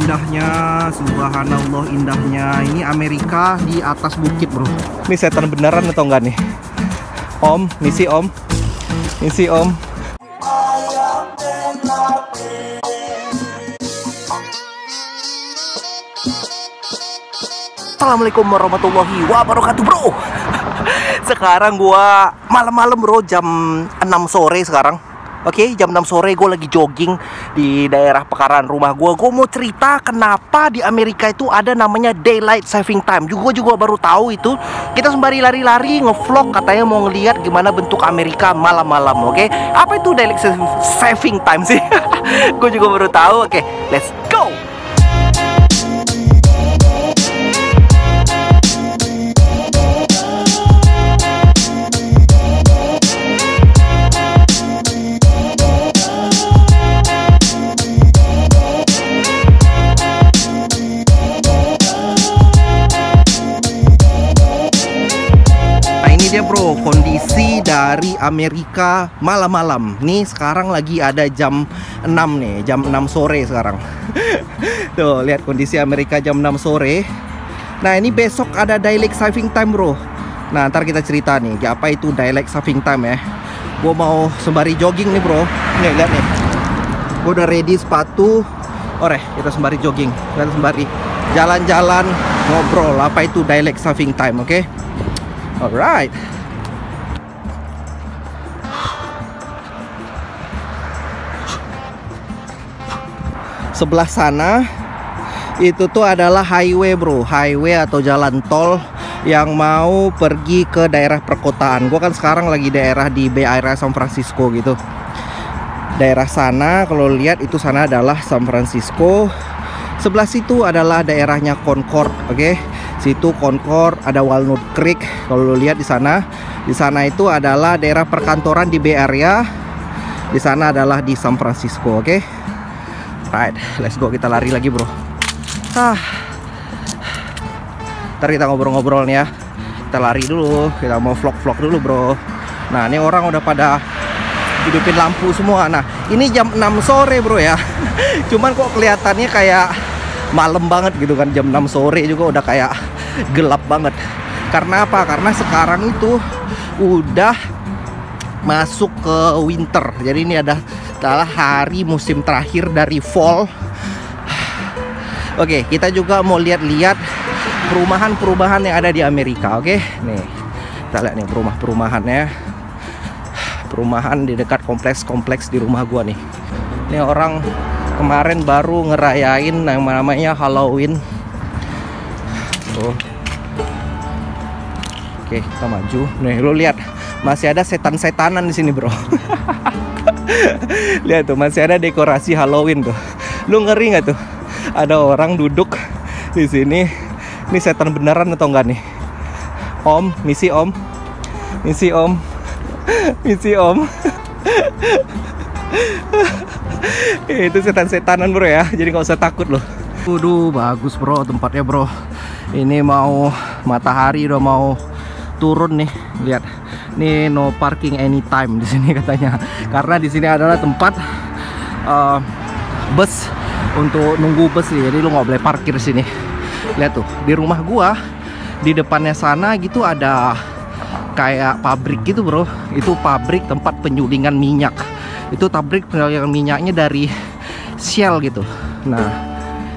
indahnya, subhanallah indahnya. Ini Amerika di atas bukit, bro. Ini setan beneran atau enggak nih? Om, misi om. Misi om. Assalamualaikum warahmatullahi wabarakatuh, bro. Sekarang gua malam-malam, bro, jam 6 sore sekarang. Oke, jam 6 sore gue lagi jogging di daerah pekarangan rumah gue. Gue mau cerita kenapa di Amerika itu ada namanya Daylight Saving Time. Gue juga baru tahu itu. Kita sembari lari-lari ngevlog, katanya mau ngeliat gimana bentuk Amerika malam-malam. Oke, apa itu Daylight Saving Time sih? Gue juga baru tahu. Oke, let's go. Dia, bro, kondisi dari Amerika malam-malam. Nih sekarang lagi ada jam 6 nih, jam 6 sore sekarang. Tuh, lihat kondisi Amerika jam 6 sore. Nah, ini besok ada Daylight Saving Time, bro. Nah, ntar kita cerita nih, apa itu Daylight Saving Time ya. Gue mau sembari jogging nih, bro. Nih, lihat nih. Gue udah ready sepatu. Ore, kita sembari jogging. Kita sembari jalan-jalan ngobrol apa itu Daylight Saving Time, oke? Alright. Sebelah sana itu tuh adalah highway, bro. Highway atau jalan tol yang mau pergi ke daerah perkotaan. Gua kan sekarang lagi daerah di Bay Area San Francisco gitu. Daerah sana kalau lihat itu sana adalah San Francisco. Sebelah situ adalah daerahnya Concord, oke? Situ Concord, ada Walnut Creek. Kalau lo lihat di sana itu adalah daerah perkantoran di Bay Area. Di sana adalah di San Francisco, oke? Right, let's go, kita lari lagi, bro. Ntar kita ngobrol-ngobrol nih ya. Kita lari dulu, kita mau vlog-vlog dulu, bro. Nah, ini orang udah pada hidupin lampu semua. Nah, ini jam 6 sore, bro ya. Cuman kok kelihatannya kayak malam banget gitu kan. Jam 6 sore juga udah kayak gelap banget. Karena apa? Karena sekarang itu udah masuk ke winter. Jadi ini adalah hari musim terakhir dari fall. Oke, kita juga mau lihat-lihat perumahan-perumahan yang ada di Amerika. Oke, nih kita lihat nih perumahannya. Perumahan di dekat kompleks di rumah gua nih. Ini orang kemarin baru ngerayain yang namanya Halloween. Tuh. Oke, kita maju. Nih, lu lihat, masih ada setan-setanan di sini, bro. Lihat tuh, masih ada dekorasi Halloween tuh. Lu ngeri nggak tuh? Ada orang duduk di sini. Ini setan beneran atau enggak nih? Om, misi om. Misi om. Misi om. Itu setan-setanan, bro ya. Jadi nggak usah takut loh. Waduh, bagus, bro, tempatnya, bro. Ini mau matahari udah mau turun nih. Lihat. Nih no parking anytime di sini katanya. Karena di sini adalah tempat bus untuk nunggu bus nih. Jadi lu nggak boleh parkir sini. Lihat tuh, di rumah gua di depannya sana gitu ada kayak pabrik gitu, bro. Itu pabrik tempat penyulingan minyak. Itu pabrik penyulingan minyaknya dari Shell gitu. Nah,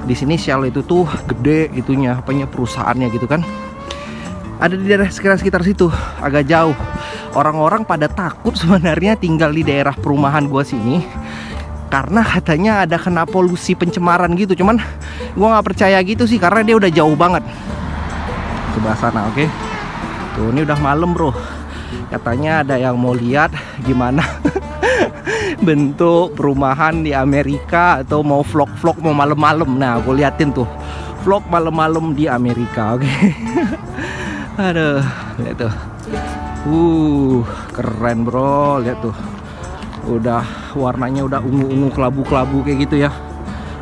di sini Shell itu tuh gede itunya, apanya perusahaannya gitu kan. Ada di daerah sekitar situ, agak jauh. Orang-orang pada takut sebenarnya tinggal di daerah perumahan gua sini. Karena katanya ada kena polusi pencemaran gitu. Cuman gua nggak percaya gitu sih, karena dia udah jauh banget. Sebelah sana, oke? Tuh, ini udah malam, bro. Katanya ada yang mau lihat gimana bentuk perumahan di Amerika, atau mau vlog-vlog mau malam-malam. Nah, aku liatin tuh vlog malam-malam di Amerika, oke? Aduh, lihat tuh. Keren, bro. Lihat tuh. Udah warnanya udah ungu-ungu, kelabu-kelabu kayak gitu ya.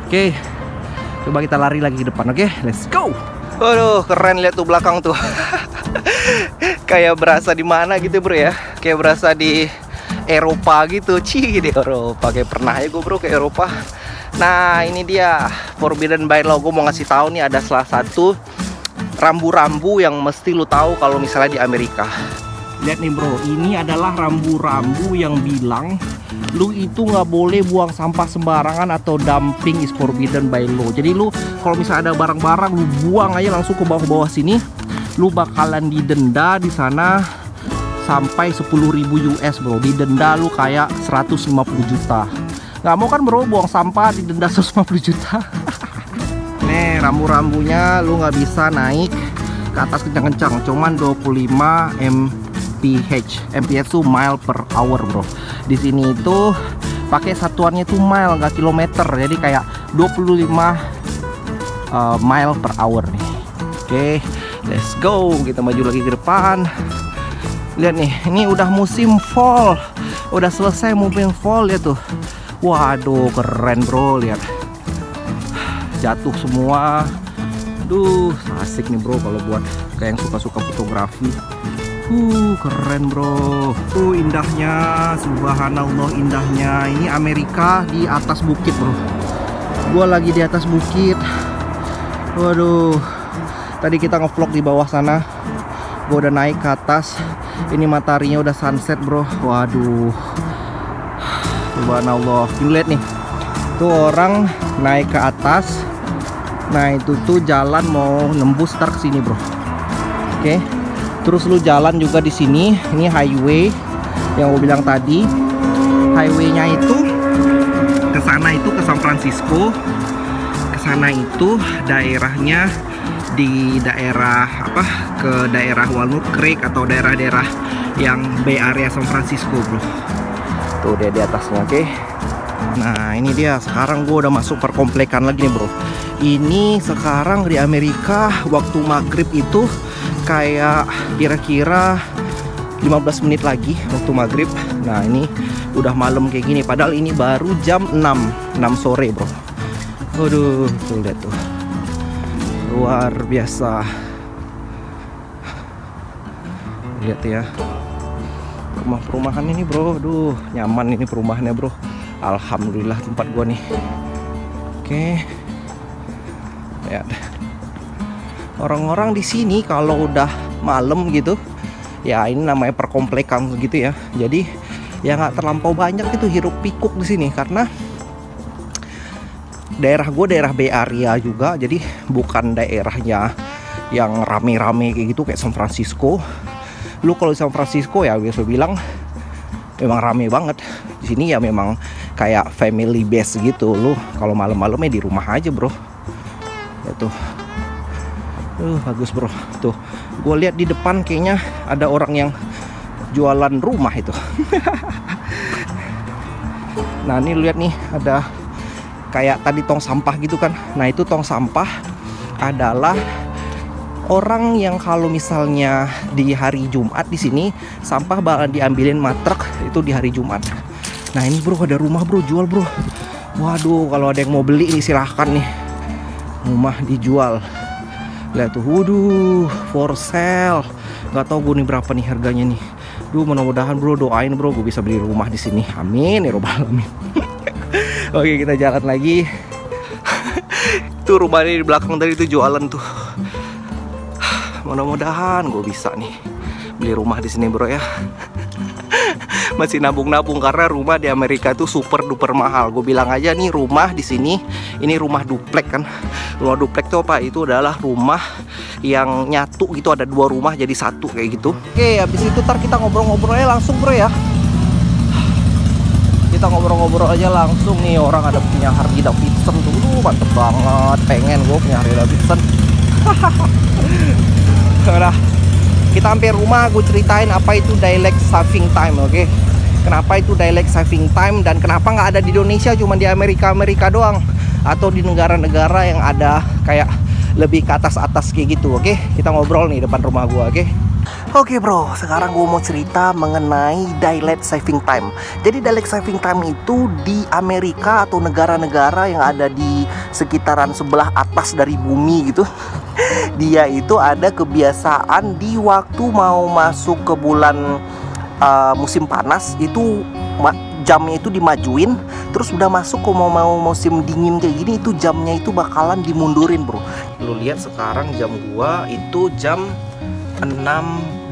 Oke. Coba kita lari lagi ke depan, oke? Let's go. Aduh, keren, lihat tuh belakang tuh. Kayak berasa di mana gitu, bro ya. Kayak berasa di Eropa gitu. Di Eropa. Kayak pernah ya gue, bro, ke Eropa. Nah ini dia Forbidden by Law. Gue mau ngasih tahu nih, ada salah satu rambu-rambu yang mesti lu tahu kalau misalnya di Amerika. Lihat nih bro, ini adalah rambu-rambu yang bilang lu itu nggak boleh buang sampah sembarangan atau dumping is forbidden by law. Jadi lu kalau misalnya ada barang-barang lu buang aja langsung ke bawah-bawah sini, lu bakalan didenda di sana sampai 10.000 US bro. Didenda lu kayak 150 juta. Nggak mau kan bro buang sampah didenda 150 juta. Nih rambu-rambunya, lu nggak bisa naik ke atas kencang-kencang, cuman 25 mph. mph itu mile per hour bro. Di sini itu pakai satuannya itu mile, nggak kilometer. Jadi kayak 25 mile per hour nih. Oke, let's go. Kita maju lagi ke depan. Lihat nih, ini udah musim fall. Udah selesai musim fall ya tuh. Waduh, keren bro, lihat. Jatuh semua. Duh, asik nih bro kalau buat kayak yang suka-suka fotografi. Keren bro. Indahnya, subhanallah indahnya. Ini Amerika di atas bukit bro. Gua lagi di atas bukit. Waduh. Tadi kita ngevlog di bawah sana. Gua udah naik ke atas. Ini mataharinya udah sunset bro. Waduh. Subhanallah. Lihat nih. Tuh orang naik ke atas. Nah itu tuh jalan mau nembus ntar ke sini bro. Oke. Terus lu jalan juga di sini. Ini highway yang gue bilang tadi. Highwaynya itu ke sana itu ke San Francisco. Ke sana itu daerahnya di daerah apa? Ke daerah Walnut Creek atau daerah-daerah yang Bay Area San Francisco bro. Tuh dia di atasnya, oke. Nah ini dia, sekarang gue udah masuk perkomplekan lagi nih bro. Ini sekarang di Amerika waktu maghrib itu kayak kira-kira 15 menit lagi waktu maghrib. Nah ini udah malam kayak gini, padahal ini baru jam 6 sore bro. Waduh, tuh lihat tuh, luar biasa. Lihat ya perumahan ini bro. Aduh nyaman ini perumahannya bro. Alhamdulillah tempat gua nih. Oke. Lihat. Orang-orang di sini kalau udah malam gitu, ya ini namanya perkomplekan gitu ya. Jadi ya nggak terlampau banyak itu hiruk pikuk di sini karena daerah gue daerah Bay Area juga. Jadi bukan daerahnya yang rame-rame kayak gitu kayak San Francisco. Lu kalau di San Francisco ya biasa bilang memang rame banget. Di sini ya memang kayak family base gitu. Lu kalau malam-malamnya di rumah aja bro. Itu bagus bro. Tuh gue lihat di depan kayaknya ada orang yang jualan rumah itu. Nah ini lihat nih, ada kayak tadi tong sampah gitu kan. Nah itu tong sampah adalah orang yang kalau misalnya di hari Jumat di sini sampah bakal diambilin matrek itu di hari Jumat. Nah ini bro ada rumah bro, jual bro. Waduh kalau ada yang mau beli ini silahkan nih, rumah dijual. Lihat tuh, waduh for sale. Nggak tahu gue nih berapa nih harganya nih. Duh mudah-mudahan bro, doain bro gue bisa beli rumah di sini. Amin ya robbal alamin. Oke kita jalan lagi. Tuh rumahnya di belakang tadi tuh jualan tuh. Mudah-mudahan gue bisa nih beli rumah di sini bro ya. Masih nabung-nabung karena rumah di Amerika itu super duper mahal. Gue bilang aja nih rumah di sini ini rumah duplek kan. Rumah duplek itu apa? Itu adalah rumah yang nyatu gitu, ada dua rumah jadi satu kayak gitu. Oke, habis itu ntar kita ngobrol-ngobrol aja langsung bro ya. Kita ngobrol-ngobrol aja langsung nih. Orang ada punya Harley Davidson tuh, mantep banget. Pengen gue punya Harley Davidson. Udah, kita hampir rumah, gue ceritain apa itu daylight saving time, oke? Kenapa itu daylight saving time dan kenapa nggak ada di Indonesia, cuma di Amerika doang, atau di negara-negara yang ada kayak lebih ke atas kayak gitu, oke? Kita ngobrol nih depan rumah gue, oke? Oke bro, sekarang gue mau cerita mengenai daylight saving time. Jadi daylight saving time itu di Amerika atau negara-negara yang ada di sekitaran sebelah atas dari bumi gitu. Dia itu ada kebiasaan di waktu mau masuk ke bulan musim panas itu jamnya itu dimajuin, Terus udah masuk kok mau musim dingin kayak gini, itu jamnya itu bakalan dimundurin bro. Lu lihat sekarang jam gua itu jam 6.20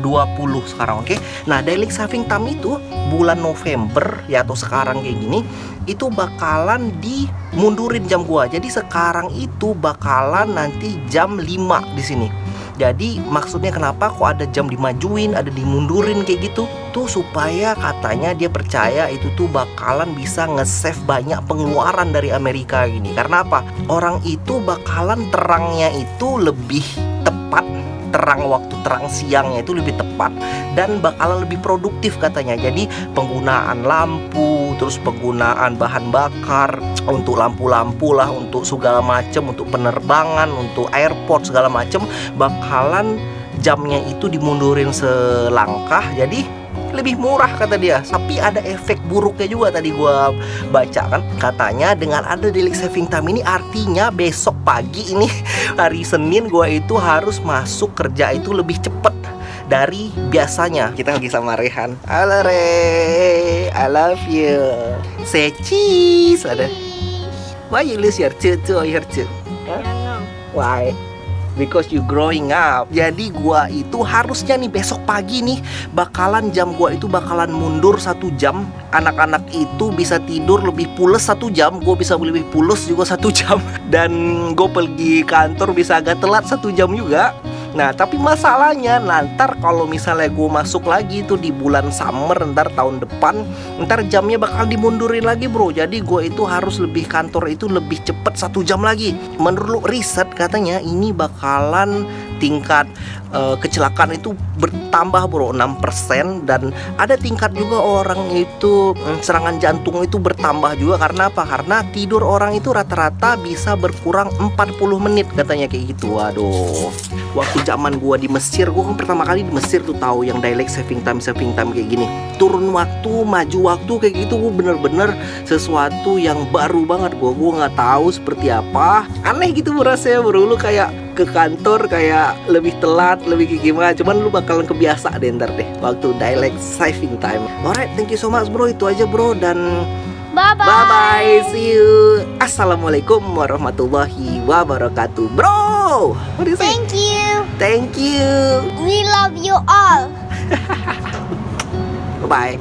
sekarang, oke? Nah, daylight saving time itu bulan November ya, atau sekarang kayak gini, itu bakalan dimundurin jam gua. Jadi sekarang itu bakalan nanti jam 5 di sini. Jadi maksudnya kenapa kok ada jam dimajuin, ada dimundurin kayak gitu? Tuh supaya katanya dia percaya itu tuh bakalan bisa nge-save banyak pengeluaran dari Amerika gini. Karena apa? Orang itu bakalan terangnya itu lebih tepat, terang waktu terang siangnya itu lebih tepat dan bakalan lebih produktif katanya. Jadi penggunaan lampu, terus penggunaan bahan bakar untuk lampu-lampu lah, untuk segala macam, untuk penerbangan, untuk airport segala macam, bakalan jamnya itu dimundurin selangkah. Jadi lebih murah kata dia. Tapi ada efek buruknya juga tadi gua baca kan, katanya dengan ada daylight saving time ini artinya besok pagi ini hari Senin gua itu harus masuk kerja itu lebih cepet dari biasanya. Kita lagi sama Rehan. Halo Re, I love you. Say cheese. Ada. Why you lose your tooth? Your tooth? Huh? Why? Because you growing up. Jadi gua itu harusnya nih besok pagi nih bakalan jam gua itu bakalan mundur 1 jam. Anak-anak itu bisa tidur lebih pules 1 jam, gua bisa lebih pules juga 1 jam. Dan gue pergi kantor bisa agak telat 1 jam juga. Nah, tapi masalahnya ntar kalau misalnya gue masuk lagi itu di bulan summer ntar tahun depan, ntar jamnya bakal dimundurin lagi bro. Jadi gue itu harus lebih kantor itu lebih cepet 1 jam lagi. Menurut riset katanya ini bakalan tingkat kecelakaan itu bertambah bro 6%. Dan ada tingkat juga orang itu serangan jantung itu bertambah juga. Karena apa? Karena tidur orang itu rata-rata bisa berkurang 40 menit katanya kayak gitu. Waduh, waktu zaman gua di Mesir, gua kan pertama kali di Mesir tuh tahu yang daylight saving time kayak gini. Turun waktu, maju waktu kayak gitu, gua bener-bener sesuatu yang baru banget. Gua nggak tahu seperti apa. Aneh gitu rasanya bro. Lu kayak ke kantor kayak lebih telat, lebih kayak gimana, cuman lu bakalan kebiasa deh ntar deh waktu daylight saving time. Alright, thank you so much bro, itu aja bro, dan bye-bye, see you. Assalamualaikum warahmatullahi wabarakatuh bro. What do you say? Thank you. Thank you. We love you all. Bye-bye.